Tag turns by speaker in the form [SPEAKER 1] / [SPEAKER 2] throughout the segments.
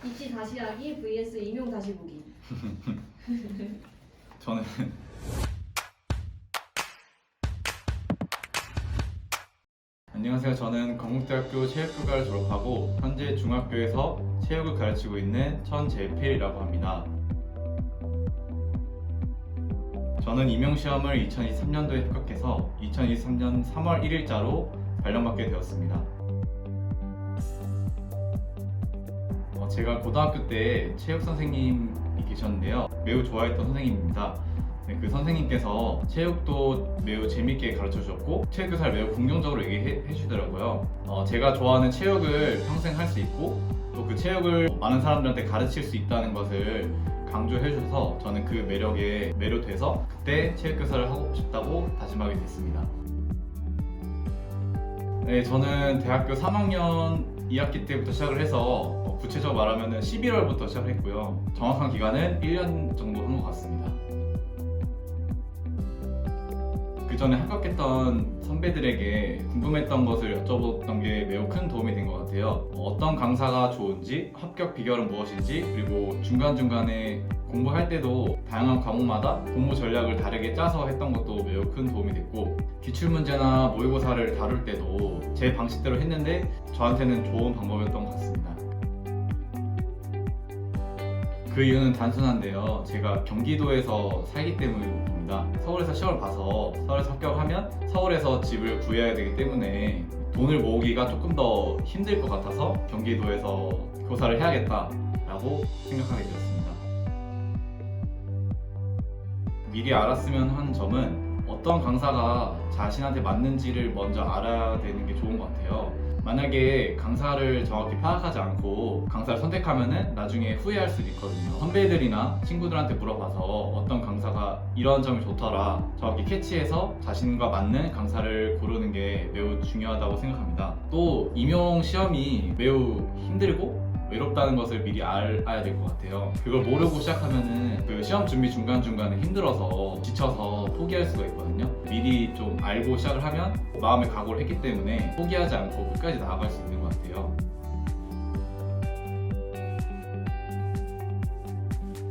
[SPEAKER 1] 입시 다시 하기 vs 임용 다시 보기.
[SPEAKER 2] 저는 안녕하세요. 저는 건국대학교 체육교과를 졸업하고 현재 중학교에서 체육을 가르치고 있는 천재필이라고 합니다. 저는 임용시험을 2023년도에 합격해서 2023년 3월 1일자로 발령받게 되었습니다. 제가 고등학교 때 체육 선생님이 계셨는데요. 매우 좋아했던 선생님입니다. 그 선생님께서 체육도 매우 재밌게 가르쳐 주셨고 체육 교사를 매우 긍정적으로 얘기해 주시더라고요. 제가 좋아하는 체육을 평생 할 수 있고 또 그 체육을 많은 사람들한테 가르칠 수 있다는 것을 강조해 주셔서 저는 그 매력에 매료돼서 그때 체육 교사를 하고 싶다고 다짐하게 됐습니다. 네, 저는 대학교 3학년 2학기 때부터 시작을 해서 구체적으로 말하면 11월부터 시작을 했고요. 정확한 기간은 1년 정도 한 것 같습니다. 그 전에 합격했던 선배들에게 궁금했던 것을 여쭤봤던 게 매우 큰 도움이 된 것 같아요. 어떤 강사가 좋은지, 합격 비결은 무엇인지, 그리고 중간중간에 공부할 때도 다양한 과목마다 공부 전략을 다르게 짜서 했던 것도 매우 큰 도움이 됐고, 기출문제나 모의고사를 다룰 때도 제 방식대로 했는데 저한테는 좋은 방법이었던 것 같습니다. 그 이유는 단순한데요. 제가 경기도에서 살기 때문입니다. 서울에서 시험을 봐서 서울에서 합격하면 서울에서 집을 구해야 되기 때문에 돈을 모으기가 조금 더 힘들 것 같아서 경기도에서 교사를 해야겠다라고 생각하게 되었습니다. 미리 알았으면 하는 점은 어떤 강사가 자신한테 맞는지를 먼저 알아야 되는 게 좋은 것 같아요. 만약에 강사를 정확히 파악하지 않고 강사를 선택하면은 나중에 후회할 수도 있거든요. 선배들이나 친구들한테 물어봐서 어떤 강사가 이런 점이 좋더라 정확히 캐치해서 자신과 맞는 강사를 고르는 게 매우 중요하다고 생각합니다. 또 임용 시험이 매우 힘들고 외롭다는 것을 미리 알아야 될 것 같아요. 그걸 모르고 시작하면은 그 시험 준비 중간중간에 힘들어서 지쳐서 포기할 수가 있거든요. 미리 좀 알고 시작을 하면 마음의 각오를 했기 때문에 포기하지 않고 끝까지 나아갈 수 있는 것 같아요.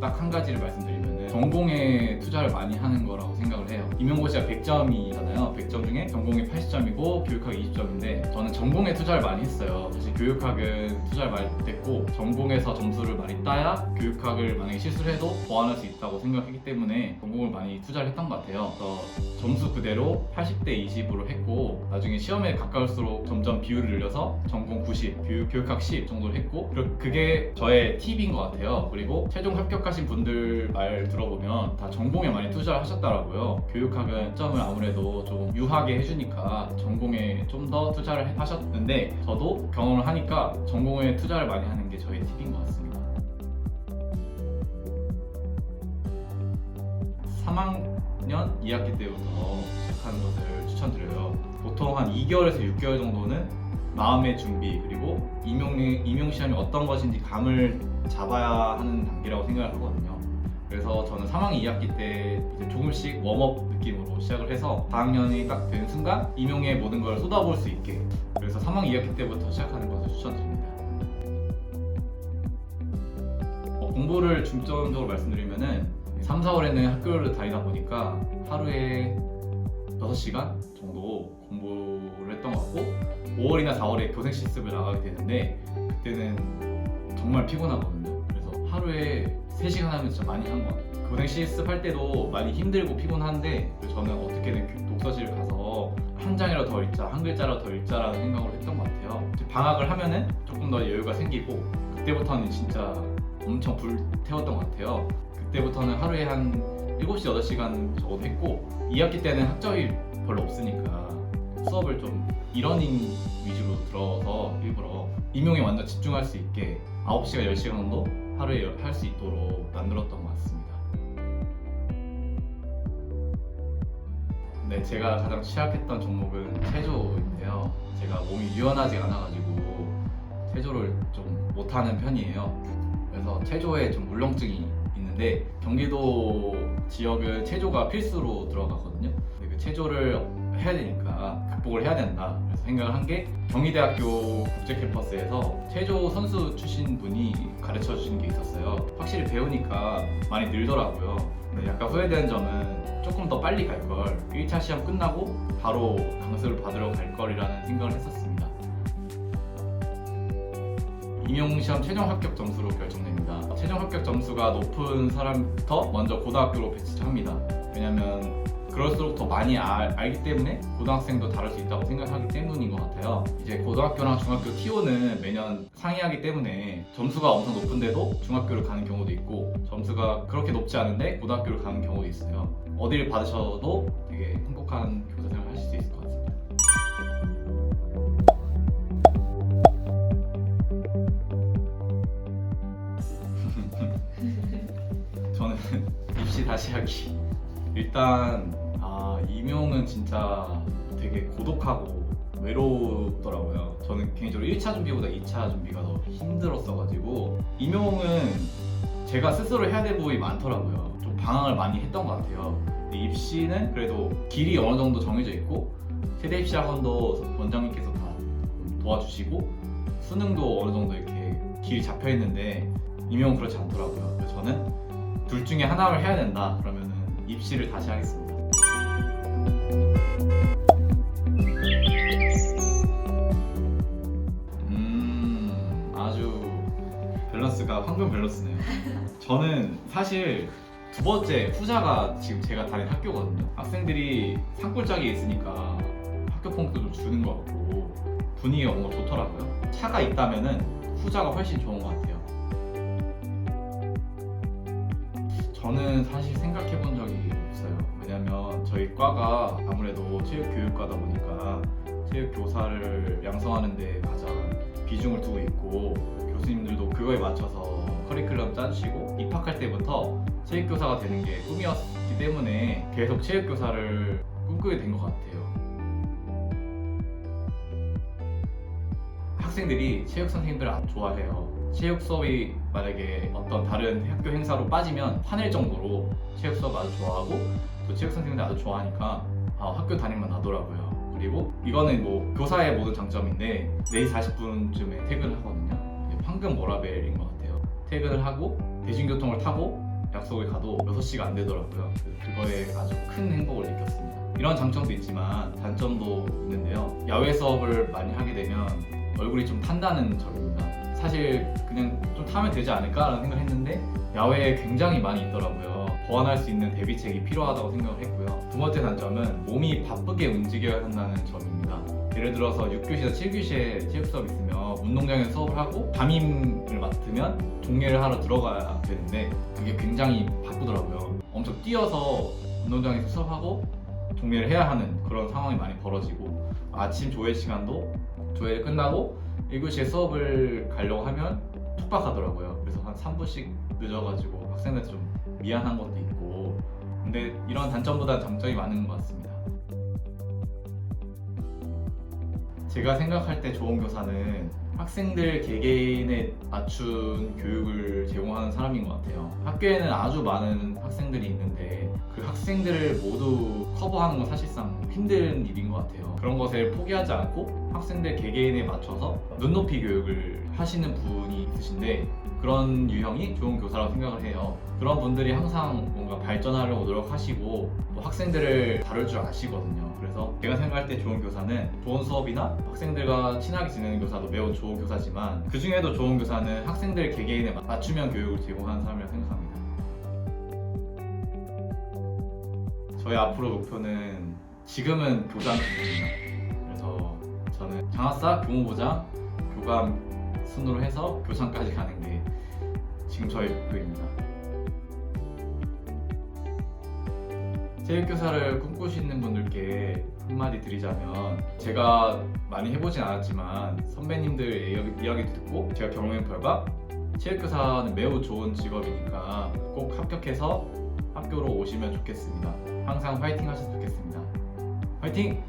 [SPEAKER 2] 딱 한 가지를 말씀드리면 전공에 투자를 많이 하는 거라고 생각을 해요. 임용고시가 100점이잖아요. 100점 중에 전공이 80점이고 교육학이 20점인데 저는 전공에 투자를 많이 했어요. 사실 교육학은 투자를 많이 못했고 전공에서 점수를 많이 따야 교육학을 만약에 실수를 해도 보완할 수 있다고 생각했기 때문에 전공을 많이 투자를 했던 것 같아요. 그래서 점수 그대로 80대 20으로 했고 나중에 시험에 가까울수록 점점 비율을 늘려서 전공 90, 교육학 10 정도로 했고 그게 저의 팁인 것 같아요. 그리고 최종 합격하신 분들 말 들어보면 다 전공에 많이 투자를 하셨더라고요. 교육학은 점을 아무래도 좀 유하게 해주니까 전공에 좀 더 투자를 하셨는데 저도 경험을 하니까 전공에 투자를 많이 하는 게 저의 팁인 것 같습니다. 3학년 2학기 때부터 시작하는 것을 추천드려요. 보통 한 2개월에서 6개월 정도는 마음의 준비 그리고 임용 시험이 어떤 것인지 감을 잡아야 하는 단계라고 생각을 하거든요. 그래서 저는 3학년 2학기 때 이제 조금씩 웜업 느낌으로 시작을 해서 4학년이 딱 되는 순간 임용의 모든 걸 쏟아볼 수 있게 그래서 3학년 2학기 때부터 시작하는 것을 추천드립니다. 공부를 중점적으로 말씀드리면은 3, 4월에는 학교를 다니다 보니까 하루에 6시간 정도 공부를 했던 것 같고 5월이나 4월에 교생 실습을 나가게 되는데 그때는 정말 피곤하거든요. 그래서 하루에 3시간 하면 진짜 많이 한 것 같아요. 교생 실습할 때도 많이 힘들고 피곤한데 저는 어떻게든 독서실 가서 한 장이라도 더 읽자, 한 글자라도 더 읽자라는 생각을 했던 것 같아요. 방학을 하면은 조금 더 여유가 생기고 그때부터는 진짜 엄청 불태웠던 것 같아요. 그때부터는 하루에 한 7시, 8시간 적어도 했고 2학기 때는 학점이 별로 없으니까 수업을 좀 이러닝 위주로 들어서 일부러 임용에 완전 집중할 수 있게 9시간, 10시간 정도 하루에 할 수 있도록 만들었던 것 같습니다. 네, 제가 가장 취약했던 종목은 체조인데요. 제가 몸이 유연하지 않아가지고 체조를 좀 못하는 편이에요. 그래서 체조에 좀 울렁증이 있는데 경기도 지역은 체조가 필수로 들어가거든요. 근데 그 체조를 해야 되니까 극복을 해야 된다. 그래서 생각을 한 게 경희대학교 국제캠퍼스에서 체조 선수 출신 분이 가르쳐 확실히 배우니까 많이 늘더라고요. 근데 약간 후회되는 점은 조금 더 빨리 갈 걸, 1차 시험 끝나고 바로 강습을 받으러 갈 걸이라는 생각을 했었습니다. 임용시험 최종 합격 점수로 결정됩니다. 최종 합격 점수가 높은 사람부터 먼저 고등학교로 배치합니다. 왜냐면 그럴수록 더 많이 알기 때문에 고등학생도 다를 수 있다고 생각하기 때문인 것 같아요. 이제 고등학교랑 중학교 TO는 매년 상이하기 때문에 점수가 엄청 높은데도 중학교를 가는 경우도 있고, 점수가 그렇게 높지 않은데 고등학교를 가는 경우도 있어요. 어디를 받으셔도 되게 행복한 교사 생활을 하실 수 있을 것 같습니다. 저는 입시 다시 하기. 일단 임용은 진짜 되게 고독하고 외롭더라고요. 저는 개인적으로 1차 준비보다 2차 준비가 더 힘들었어가지고, 임용은 제가 스스로 해야 될 부분이 많더라고요. 좀 방황을 많이 했던 것 같아요. 근데 입시는 그래도 길이 어느 정도 정해져 있고, 세대 입시 학원도 원장님께서 다 도와주시고, 수능도 어느 정도 이렇게 길이 잡혀 있는데, 임용은 그렇지 않더라고요. 그래서 저는 둘 중에 하나를 해야 된다 그러면은 입시를 다시 하겠습니다. 아주 밸런스가 황금 밸런스네요. 저는 사실 두 번째 후자가 지금 제가 다니는 학교거든요. 학생들이 산골짜기에 있으니까 학교 펑크도 좀 주는 것 같고 분위기가 뭔가 좋더라고요. 차가 있다면은 후자가 훨씬 좋은 것 같아요. 저는 사실 생각해 본 적이 없어요. 왜냐면 저희 과가 아무래도 체육교육과다 보니까 체육교사를 양성하는 데 가장 비중을 두고 있고, 교수님들도 그거에 맞춰서 커리큘럼 짜주시고, 입학할 때부터 체육교사가 되는 게 꿈이었기 때문에 계속 체육교사를 꿈꾸게 된 것 같아요. 학생들이 체육 선생님들을 아주 좋아해요. 체육 수업이 만약에 어떤 다른 학교 행사로 빠지면 화낼 정도로 체육 수업 아주 좋아하고, 또 체육 선생님들 아주 좋아하니까 학교 다니면 나더라고요. 그리고 이거는 뭐 교사의 모든 장점인데, 4시 40분쯤에 퇴근을 하거든요. 황금 워라밸인 것 같아요. 퇴근을 하고 대중교통을 타고 약속을 가도 6시가 안 되더라고요. 그거에 아주 큰 행복을 느꼈습니다. 이런 장점도 있지만 단점도 있는데요. 야외 수업을 많이 하게 되면 얼굴이 좀 탄다는 점입니다. 사실 그냥 좀 타면 되지 않을까라는 생각을 했는데 야외에 굉장히 많이 있더라고요. 보완할 수 있는 대비책이 필요하다고 생각을 했고요. 두 번째 단점은 몸이 바쁘게 움직여야 한다는 점입니다. 예를 들어서 6교시나 7교시에 체육 수업이 있으면 운동장에서 수업을 하고 담임을 맡으면 종례를 하러 들어가야 되는데 그게 굉장히 바쁘더라고요. 엄청 뛰어서 운동장에서 수업하고 종례를 해야 하는 그런 상황이 많이 벌어지고, 아침 조회 시간도 조회를 끝나고 1교시에 수업을 가려고 하면 촉박하더라고요. 그래서 한 3분씩 늦어가지고 학생들한테 좀 미안한 것도 있고, 근데 이런 단점보다 장점이 많은 것 같습니다. 제가 생각할 때 좋은 교사는 학생들 개개인에 맞춘 교육을 제공하는 사람인 것 같아요. 학교에는 아주 많은 학생들이 있는데 그 학생들을 모두 커버하는 건 사실상 힘든 일인 것 같아요. 그런 것을 포기하지 않고 학생들 개개인에 맞춰서 눈높이 교육을 하시는 분이 있으신데, 그런 유형이 좋은 교사라고 생각을 해요. 그런 분들이 항상 뭔가 발전하려고 노력하시고 또 학생들을 다룰 줄 아시거든요. 그래서 제가 생각할 때 좋은 교사는 좋은 수업이나 학생들과 친하게 지내는 교사도 매우 좋은 교사지만, 그 중에도 좋은 교사는 학생들 개개인에 맞춤형 교육을 제공하는 사람이라고 생각합니다. 저희 앞으로 목표는 지금은 교장 준비입니다. 그래서 저는 장학사, 교무부장, 교감 순으로 해서 교장까지 가는 게 지금 저희 목표입니다. 체육교사를 꿈꾸시는 분들께 한마디 드리자면, 제가 많이 해보진 않았지만 선배님들 이야기 듣고 제가 경험한 결과 체육교사는 매우 좋은 직업이니까 꼭 합격해서 학교로 오시면 좋겠습니다. 항상 화이팅 하셨으면 좋겠습니다. 화이팅!